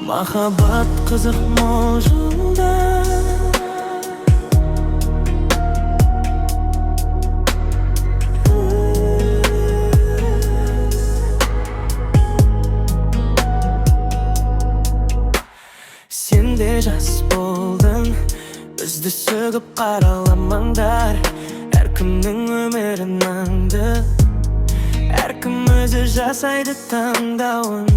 махаббат қызық мол жылдар. Сен де жас болдың, бізді сөгіп қараламаңдар. Әркімнің өмірін аңды, әркім өзі жасайды таңдауын.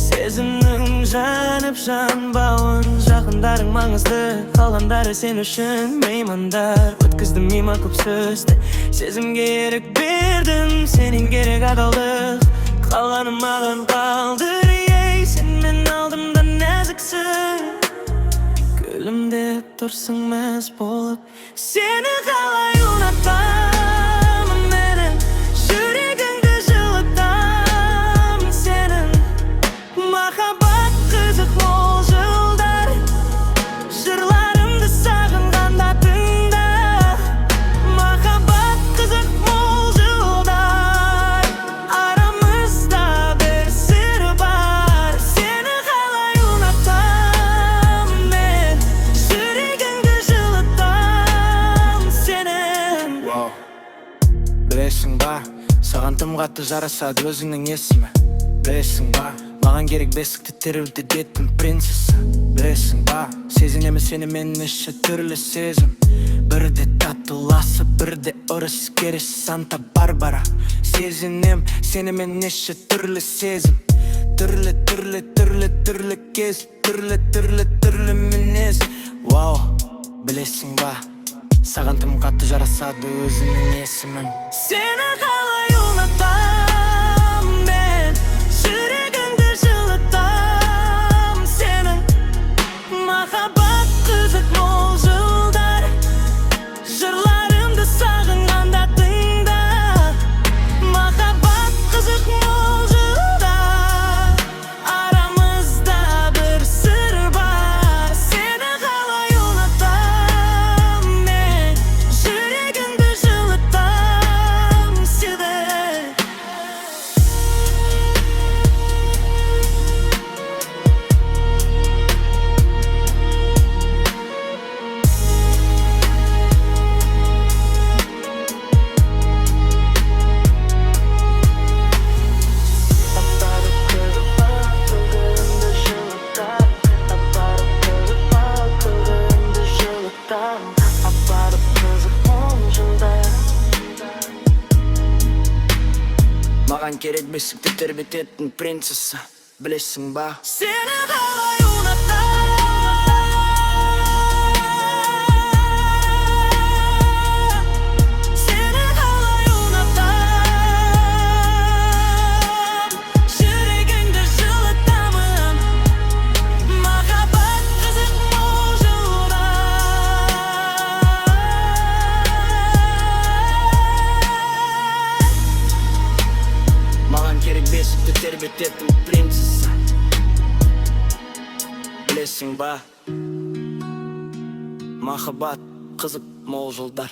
Сезімнің жанып жанбауын. Жақындарың маңызды, қалғандары сен үшін меймандар. Өткіздім мима көп сөзді, сезімге ерік бердім. Сенен керек адалдық, қалғаны маған қалдыр. Сен мен алдымда нәзіксің, күлімдеп тұрсың мәз болып. Сені қалай ұнатамын менің, жүрегіңді жылытамын сенің. Махаббат қызық мол жылдар, жырларымды сағынғанда тыңда. Махаббат қызық мол жылдар, арамызда бір сыр бар. Сені қалай ұнатамын мен, жүрегіңді жылытамын сенің. Білесің ба, саған тым қатты жарасады өзіңнің есімі. Білесің ба, маған керек бесікті тереңіндегі принцесса. Білесің ба, сезінемін сені мен неше түрлі сезім. Бірде татуласып, бірде ұрыс кереш Санта Барбара. Сезінем сені мен неше түрлі сезім. Түрлі кез, түрлі мінез. Білесің ба, саған тым қатты жарасады өзіңнің есімің. Сені қалай ұнатамын мен, жүрегіңді жылытамын сенің. Махаббат қызық мол жылдар, жырларымды сағынғанда тыңда. Махаббат қызық мол жылдар, арамызда бір сыр бар. Сені қалай ұнатамын мен, жүрегіңді жылытамын себеп. Маған керек бесікті тербететін принцесса. Білесің ба, Сені қалай ұнатамын, сені қалай ұнатамын, жүрегіңді жылытамын. Махаббат қызық мол жылдар. маған керек бесікті тербететін принцесса. Білесің ба, махаббат қызық мол жылдар.